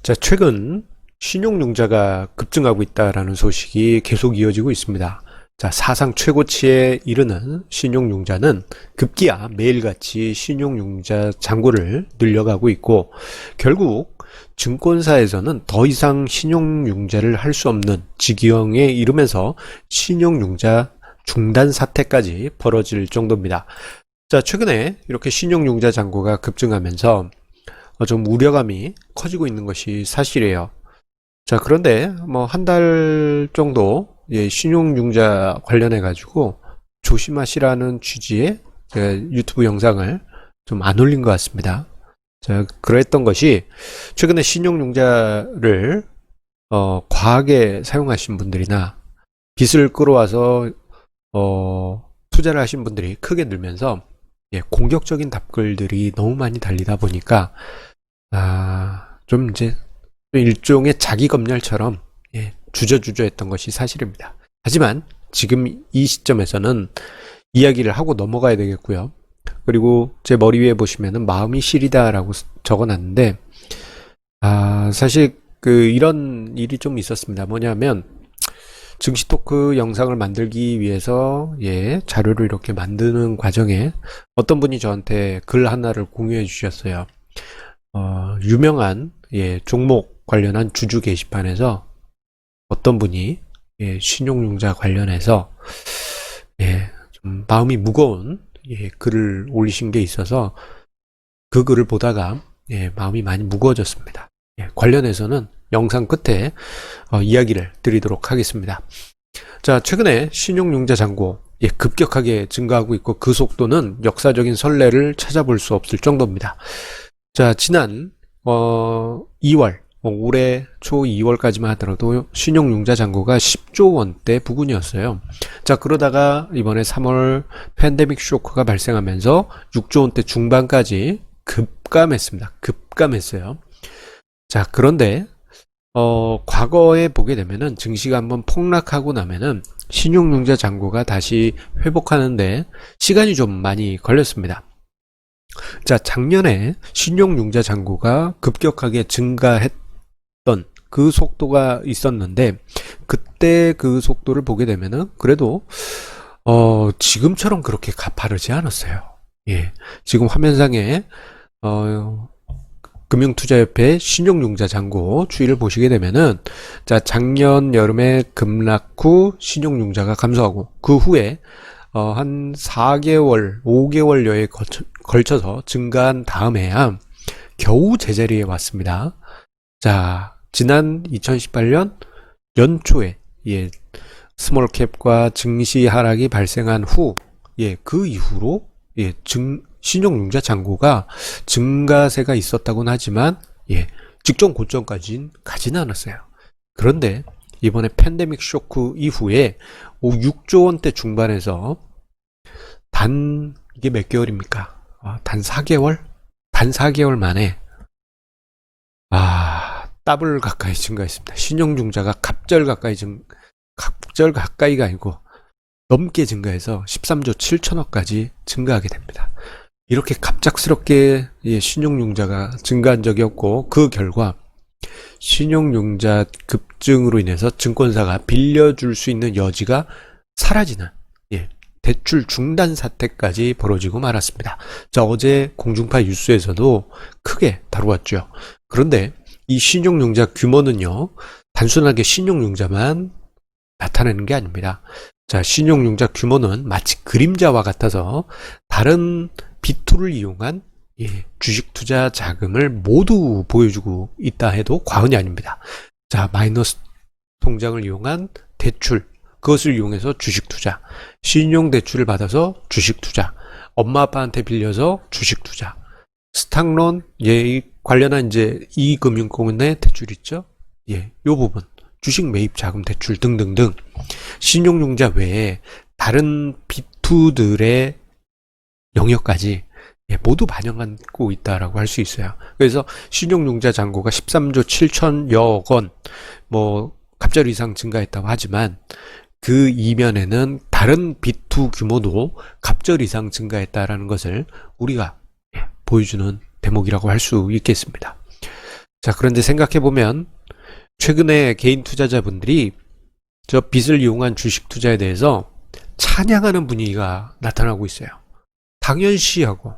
자, 최근 신용융자가 급증하고 있다라는 소식이 계속 이어지고 있습니다. 자, 사상 최고치에 이르는 신용융자는 급기야 매일같이 신용융자 잔고를 늘려가고 있고, 결국 증권사에서는 더 이상 신용융자를 할 수 없는 지경에 이르면서 신용융자 중단 사태까지 벌어질 정도입니다. 자, 최근에 이렇게 신용융자 잔고가 급증하면서 좀 우려감이 커지고 있는 것이 사실이에요. 자, 그런데 뭐 한 달 정도 신용융자 관련해 가지고 조심하시라는 취지의 제가 유튜브 영상을 좀 안 올린 것 같습니다. 자, 그랬던 것이 최근에 신용융자를 과하게 사용하신 분들이나 빚을 끌어와서 투자를 하신 분들이 크게 늘면서 공격적인 답글들이 너무 많이 달리다 보니까 좀 이제 일종의 자기 검열처럼 주저주저 했던 것이 사실입니다. 하지만 지금 이 시점에서는 이야기를 하고 넘어가야 되겠고요. 그리고 제 머리 위에 보시면은 마음이 시리다 라고 적어놨는데, 사실 이런 일이 좀 있었습니다. 뭐냐면 증시 토크 영상을 만들기 위해서 자료를 이렇게 만드는 과정에 어떤 분이 저한테 글 하나를 공유해 주셨어요. 유명한 종목 관련한 주주 게시판에서 어떤 분이 신용융자 관련해서 좀 마음이 무거운 글을 올리신 게 있어서 그 글을 보다가 마음이 많이 무거워졌습니다. 관련해서는 영상 끝에 이야기를 드리도록 하겠습니다. 자, 최근에 신용융자 잔고 급격하게 증가하고 있고, 그 속도는 역사적인 선례를 찾아볼 수 없을 정도입니다. 자, 지난 2월, 올해 초 2월까지만 하더라도 신용융자 잔고가 10조 원대 부근이었어요. 자, 그러다가 이번에 3월 팬데믹 쇼크가 발생하면서 6조 원대 중반까지 급감했어요. 자, 그런데 과거에 보게 되면은 증시가 한번 폭락하고 나면은 신용융자 잔고가 다시 회복하는데 시간이 좀 많이 걸렸습니다. 자, 작년에 신용융자 잔고가 급격하게 증가했던 그 속도가 있었는데, 그때 그 속도를 보게 되면은 그래도 지금처럼 그렇게 가파르지 않았어요. 지금 화면상에 금융투자협회 신용융자 잔고 추이를 보시게 되면은, 자, 작년 여름에 급락 후 신용융자가 감소하고, 그 후에 한 4개월, 5개월여에 걸쳐서 증가한 다음에야 겨우 제자리에 왔습니다. 자, 지난 2018년 연초에 스몰캡과 증시 하락이 발생한 후, 그 이후로 신용융자 잔고가 증가세가 있었다고는 하지만 직전 고점까지는 가지는 않았어요. 그런데 이번에 팬데믹 쇼크 이후에 6조 원대 중반에서 이게 몇 개월입니까? 단 4개월? 단 4개월 만에 더블 가까이 증가했습니다. 신용융자가 갑절 가까이가 아니고 넘게 증가해서 13조 7천억까지 증가하게 됩니다. 이렇게 갑작스럽게 신용융자가 증가한 적이 없고, 그 결과 신용융자 급증으로 인해서 증권사가 빌려줄 수 있는 여지가 사라지는 대출 중단 사태까지 벌어지고 말았습니다. 자, 어제 공중파 뉴스에서도 크게 다루었죠. 그런데 이 신용융자 규모는요, 단순하게 신용융자만 나타내는 게 아닙니다. 자, 신용융자 규모는 마치 그림자와 같아서 다른 B2를 이용한 주식 투자 자금을 모두 보여주고 있다 해도 과언이 아닙니다. 자, 마이너스 통장을 이용한 대출, 그것을 이용해서 주식 투자, 신용 대출을 받아서 주식 투자, 엄마 아빠한테 빌려서 주식 투자, 스탁론 관련한 이금융권의 대출 있죠? 요 부분, 주식 매입 자금 대출 등등등, 신용융자 외에 다른 B2들의 영역까지 모두 반영하고 있다라고 할 수 있어요. 그래서 신용융자 잔고가 13조 7천여억 원, 갑절 이상 증가했다고 하지만, 그 이면에는 다른 B2 규모도 갑절 이상 증가했다라는 것을 우리가 보여주는 대목이라고 할 수 있겠습니다. 자, 그런데 생각해보면 최근에 개인 투자자분들이 저 빚을 이용한 주식 투자에 대해서 찬양하는 분위기가 나타나고 있어요. 당연시하고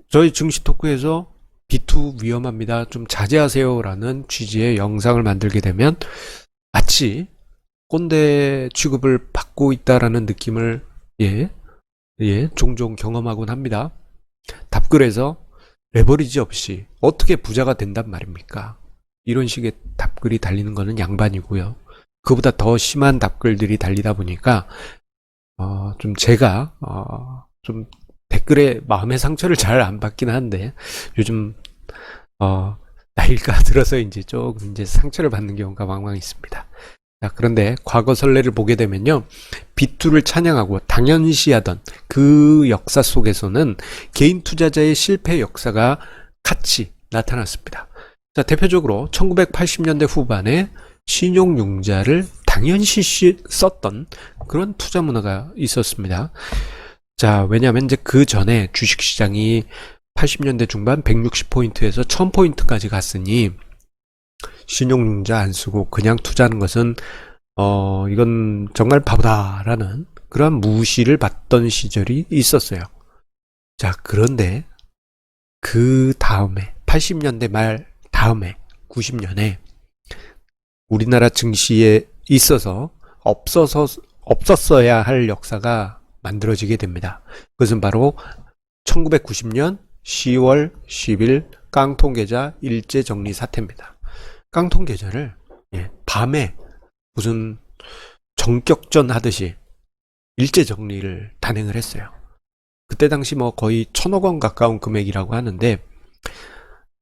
저희 증시 토크에서 B2 위험합니다. 좀 자제하세요. 라는 취지의 영상을 만들게 되면 마치 꼰대 취급을 받고 있다라는 느낌을 종종 경험하곤 합니다. 답글에서 레버리지 없이 어떻게 부자가 된단 말입니까? 이런 식의 답글이 달리는 거는 양반이고요. 그보다 더 심한 답글들이 달리다 보니까 좀 제가 좀 댓글에 마음의 상처를 잘 안 받긴 한데 요즘 나이가 들어서 이제 조금 이제 상처를 받는 경우가 왕왕 있습니다. 자, 그런데 과거 선례를 보게 되면요, B2를 찬양하고 당연시하던 그 역사 속에서는 개인 투자자의 실패 역사가 같이 나타났습니다. 자, 대표적으로 1980년대 후반에 신용융자를 당연시 썼던 그런 투자 문화가 있었습니다. 자, 왜냐하면 이제 그 전에 주식시장이 80년대 중반 160포인트에서 1000포인트까지 갔으니 신용융자 안 쓰고 그냥 투자하는 것은 이건 정말 바보다라는 그런 무시를 받던 시절이 있었어요. 자, 그런데 그 다음에 80년대 말 다음에 90년에 우리나라 증시에 있어서 없었어야 할 역사가 만들어지게 됩니다. 그것은 바로 1990년 10월 10일 깡통계좌 일제정리 사태입니다. 깡통계좌를 밤에 무슨 정격전 하듯이 일제정리를 단행을 했어요. 그때 당시 뭐 거의 1000억 원 가까운 금액이라고 하는데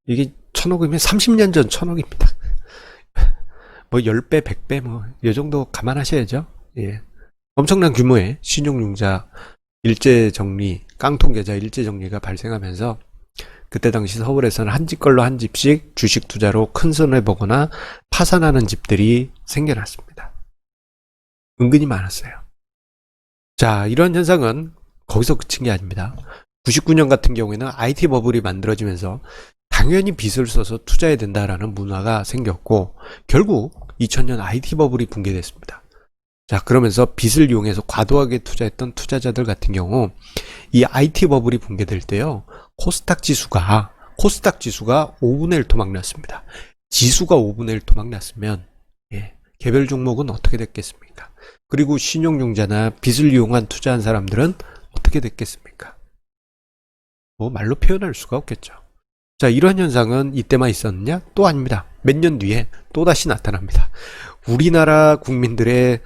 이게 1000억이면 30년 전 1000억입니다. 뭐 10배, 100배 뭐 이 정도 감안하셔야죠. 예. 엄청난 규모의 신용융자 일제정리, 깡통계좌 일제정리가 발생하면서 그때 당시 서울에서는 한 집 걸로 한 집씩 주식 투자로 큰 손해보거나 파산하는 집들이 생겨났습니다. 은근히 많았어요. 자, 이런 현상은 거기서 그친 게 아닙니다. 99년 같은 경우에는 IT 버블이 만들어지면서 당연히 빚을 써서 투자해야 된다라는 문화가 생겼고 결국 2000년 IT 버블이 붕괴됐습니다. 자, 그러면서 빚을 이용해서 과도하게 투자했던 투자자들 같은 경우 이 IT 버블이 붕괴될 때요, 코스닥 지수가 5분의 1 토막 났습니다. 지수가 5분의 1 토막 났으면 개별 종목은 어떻게 됐겠습니까? 그리고 신용융자나 빚을 이용한 투자한 사람들은 어떻게 됐겠습니까? 뭐 말로 표현할 수가 없겠죠. 자, 이런 현상은 이때만 있었느냐? 또 아닙니다. 몇 년 뒤에 또다시 나타납니다. 우리나라 국민들의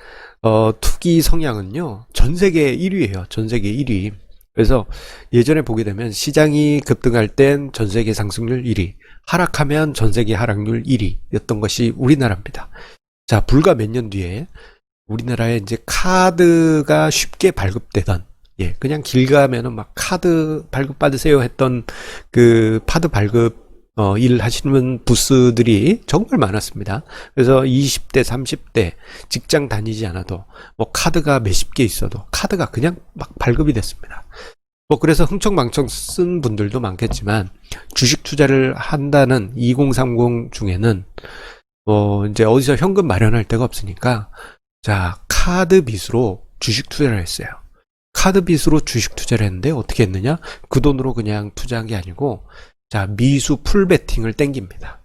투기 성향은요, 전 세계 1위예요. 전 세계 1위. 그래서 예전에 보게 되면 시장이 급등할 땐 전 세계 상승률 1위, 하락하면 전 세계 하락률 1위였던 것이 우리나라입니다. 자, 불과 몇 년 뒤에 우리나라에 이제 카드가 쉽게 발급되던, 그냥 길 가면은 막 카드 발급 받으세요 했던 그 카드 발급 일 하시는 부스들이 정말 많았습니다. 그래서 20대, 30대 직장 다니지 않아도 뭐 카드가 몇십 개 있어도 카드가 그냥 막 발급이 됐습니다. 뭐 그래서 흥청망청 쓴 분들도 많겠지만 주식 투자를 한다는 2030 중에는 뭐 이제 어디서 현금 마련할 데가 없으니까 자, 카드 빚으로 주식 투자를 했어요. 카드 빚으로 주식 투자를 했는데 어떻게 했느냐? 그 돈으로 그냥 투자한 게 아니고 자, 미수 풀베팅을 땡깁니다.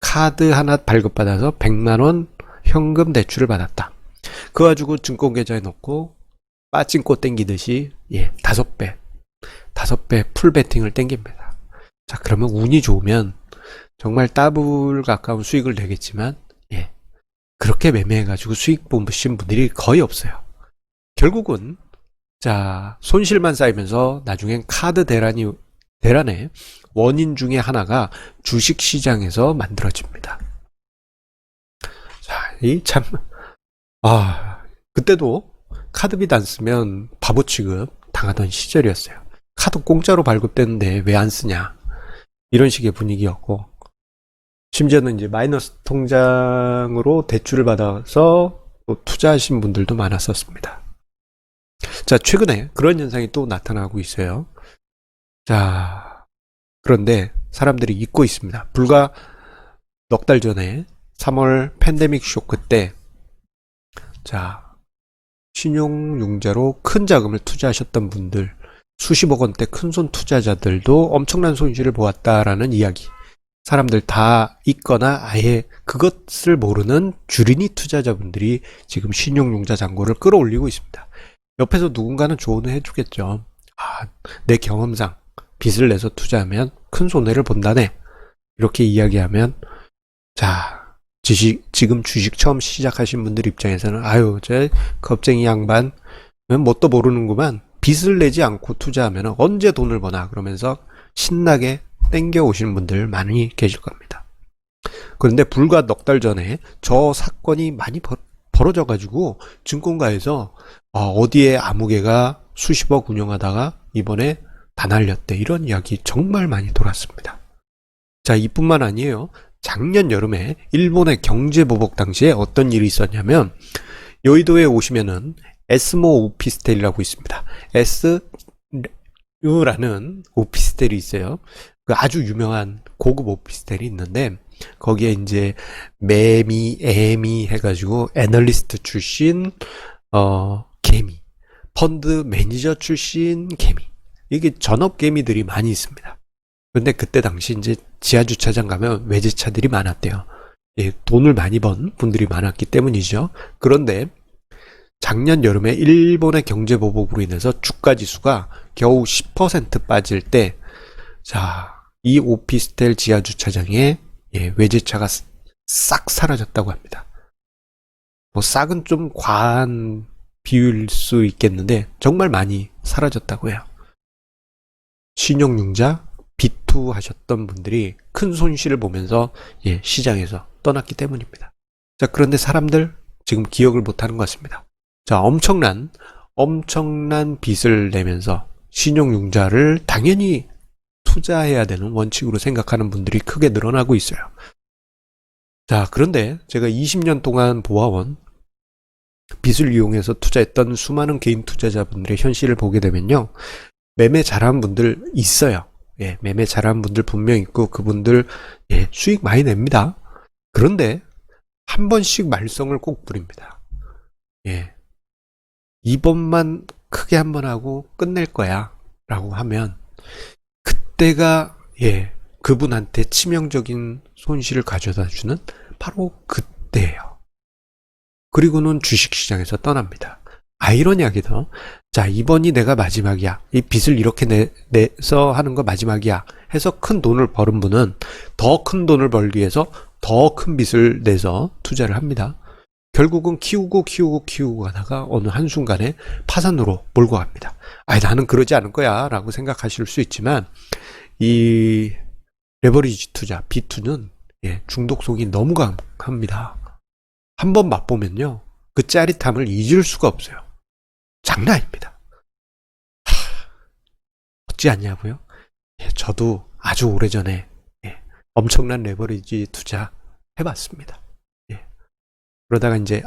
카드 하나 발급받아서 100만원 현금 대출을 받았다. 그거 가지고 증권계좌에 넣고 빠찡코 땡기듯이 5배 풀베팅을 땡깁니다. 자, 그러면 운이 좋으면 정말 더블 가까운 수익을 내겠지만 그렇게 매매해가지고 수익 보신 분들이 거의 없어요. 결국은 자, 손실만 쌓이면서 나중엔 카드 대란의 원인 중에 하나가 주식시장에서 만들어집니다. 자, 그때도 카드빚 안 쓰면 바보 취급 당하던 시절이었어요. 카드 공짜로 발급되는데 왜 안 쓰냐, 이런 식의 분위기였고, 심지어는 이제 마이너스 통장으로 대출을 받아서 또 투자하신 분들도 많았었습니다. 자, 최근에 그런 현상이 또 나타나고 있어요. 자, 그런데 사람들이 잊고 있습니다. 불과 넉 달 전에 3월 팬데믹 쇼크 때, 자, 신용융자로 큰 자금을 투자하셨던 분들, 수십억 원대 큰손 투자자들도 엄청난 손실을 보았다라는 이야기. 사람들 다 있거나 아예 그것을 모르는 주린이 투자자분들이 지금 신용융자 잔고를 끌어올리고 있습니다. 옆에서 누군가는 조언을 해주겠죠. 내 경험상 빚을 내서 투자하면 큰 손해를 본다네. 이렇게 이야기하면, 자, 지금 주식 처음 시작하신 분들 입장에서는 아유, 저 겁쟁이 양반 뭣도 모르는구만. 빚을 내지 않고 투자하면 언제 돈을 버나 그러면서 신나게 땡겨 오시는 분들 많이 계실 겁니다. 그런데 불과 넉 달 전에 저 사건이 많이 벌어져 가지고 증권가에서 어디에 아무개가 수십억 운영하다가 이번에 다 날렸대, 이런 이야기 정말 많이 돌았습니다. 자, 이뿐만 아니에요. 작년 여름에 일본의 경제보복 당시에 어떤 일이 있었냐면, 여의도에 오시면은 에스모 오피스텔이라고 있습니다. S라는 오피스텔이 있어요. 그 아주 유명한 고급 오피스텔이 있는데, 거기에 이제 매미, 애미 해가지고 애널리스트 출신 개미, 펀드 매니저 출신 개미, 이게 전업 개미들이 많이 있습니다. 그런데 그때 당시 이제 지하주차장 가면 외제차들이 많았대요. 예, 돈을 많이 번 분들이 많았기 때문이죠. 그런데 작년 여름에 일본의 경제보복으로 인해서 주가지수가 겨우 10% 빠질 때, 자, 이 오피스텔 지하주차장에 외제차가 싹 사라졌다고 합니다. 뭐 싹은 좀 과한 비유일 수 있겠는데 정말 많이 사라졌다고 해요. 신용융자 B2 하셨던 분들이 큰 손실을 보면서 시장에서 떠났기 때문입니다. 자, 그런데 사람들 지금 기억을 못하는 것 같습니다. 자, 엄청난 빚을 내면서 신용융자를 당연히 투자해야 되는 원칙으로 생각하는 분들이 크게 늘어나고 있어요. 자, 그런데 제가 20년 동안 보아온 빚을 이용해서 투자했던 수많은 개인 투자자분들의 현실을 보게 되면요, 매매 잘하는 분들 있어요. 매매 잘하는 분들 분명 있고 그분들 수익 많이 냅니다. 그런데 한 번씩 말썽을 꼭 부립니다. 이번만 크게 한 번 하고 끝낼 거야 라고 하면, 그때가 그분한테 치명적인 손실을 가져다 주는 바로 그때예요. 그리고는 주식시장에서 떠납니다. 아이러니하게도, 자, 이번이 내가 마지막이야, 이 빚을 이렇게 내서 하는 거 마지막이야 해서 큰 돈을 벌은 분은 더 큰 돈을 벌기 위해서 더 큰 빚을 내서 투자를 합니다. 결국은 키우고 가다가 어느 한순간에 파산으로 몰고 갑니다. 나는 그러지 않을 거야 라고 생각하실 수 있지만, 이 레버리지 투자 B2는 중독성이 너무 강합니다. 한번 맛보면요, 그 짜릿함을 잊을 수가 없어요. 장난 아닙니다. 어찌 않냐고요? 저도 아주 오래전에 엄청난 레버리지 투자 해봤습니다. 그러다가 이제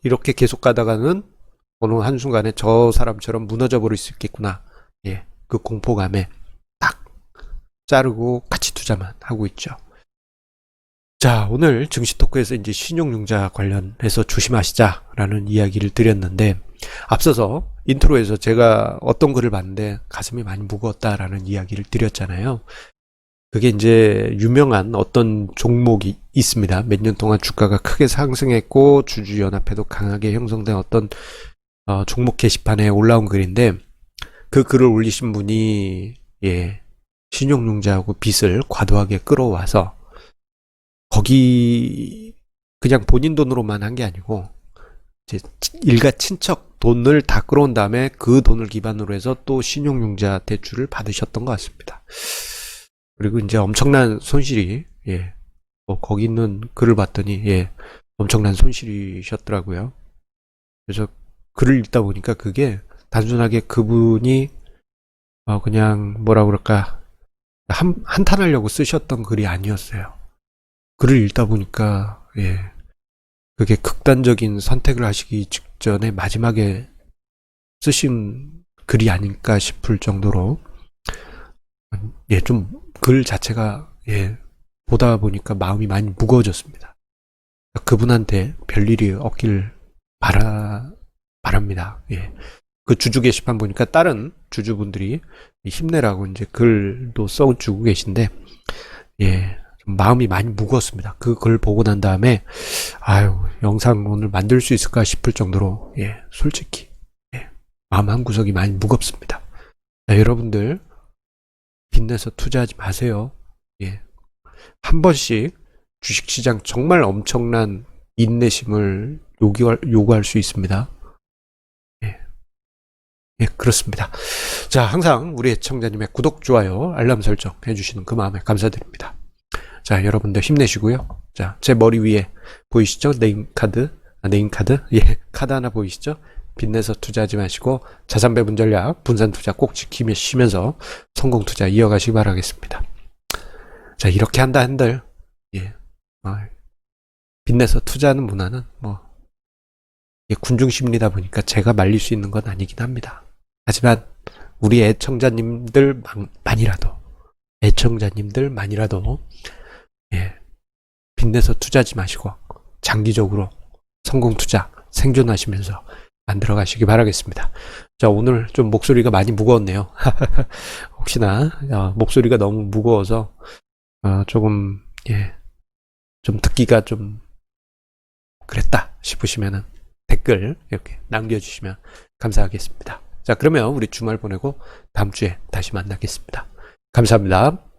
이렇게 계속 가다가는 어느 한순간에 저 사람처럼 무너져 버릴 수 있겠구나, 그 공포감에 딱 자르고 가치 투자만 하고 있죠. 자, 오늘 증시 토크에서 이제 신용융자 관련해서 조심하시자라는 이야기를 드렸는데, 앞서서 인트로에서 제가 어떤 글을 봤는데 가슴이 많이 무거웠다라는 이야기를 드렸잖아요. 그게 이제 유명한 어떤 종목이 있습니다. 몇 년 동안 주가가 크게 상승했고 주주연합회도 강하게 형성된 어떤 종목 게시판에 올라온 글인데, 그 글을 올리신 분이 신용융자하고 빚을 과도하게 끌어와서, 거기 그냥 본인 돈으로만 한 게 아니고 이제 일가 친척 돈을 다 끌어온 다음에 그 돈을 기반으로 해서 또 신용융자 대출을 받으셨던 것 같습니다. 그리고 이제 엄청난 손실이, 거기 있는 글을 봤더니 엄청난 손실이셨더라고요. 그래서 글을 읽다 보니까 그게 단순하게 그분이 그냥 뭐라 그럴까, 한탄하려고 쓰셨던 글이 아니었어요. 글을 읽다 보니까 그게 극단적인 선택을 하시기 직전에 마지막에 쓰신 글이 아닐까 싶을 정도로 좀 글 자체가, 예, 보다 보니까 마음이 많이 무거워졌습니다. 그분한테 별일이 없길 바랍니다. 예. 그 주주 게시판 보니까 다른 주주분들이 힘내라고 이제 글도 써주고 계신데, 예, 좀 마음이 많이 무거웠습니다. 그 글 보고 난 다음에, 아유, 영상 오늘 만들 수 있을까 싶을 정도로, 예, 솔직히, 예, 마음 한구석이 많이 무겁습니다. 자, 여러분들, 빚내서 투자하지 마세요. 예. 한 번씩 주식시장 정말 엄청난 인내심을 요구할 수 있습니다. 예. 예, 그렇습니다. 자, 항상 우리 애청자님의 구독, 좋아요, 알람 설정 해주시는 그 마음에 감사드립니다. 자, 여러분들 힘내시고요. 자, 제 머리 위에 보이시죠? 네임카드? 예, 카드 하나 보이시죠? 빚내서 투자하지 마시고 자산 배분 전략, 분산 투자 꼭 지키시면서 성공 투자 이어가시기 바라겠습니다. 자, 이렇게 한다 한들, 예, 빚내서 투자하는 문화는 군중 심리다 보니까 제가 말릴 수 있는 건 아니긴 합니다. 하지만 우리 애청자님들만이라도 예, 빚내서 투자하지 마시고 장기적으로 성공 투자 생존하시면서 만들어 가시기 바라겠습니다. 자, 오늘 좀 목소리가 많이 무거웠네요. 혹시나 목소리가 너무 무거워서 조금, 예, 좀 듣기가 좀 그랬다 싶으시면은 댓글 이렇게 남겨주시면 감사하겠습니다. 자, 그러면 우리 주말 보내고 다음 주에 다시 만나겠습니다. 감사합니다.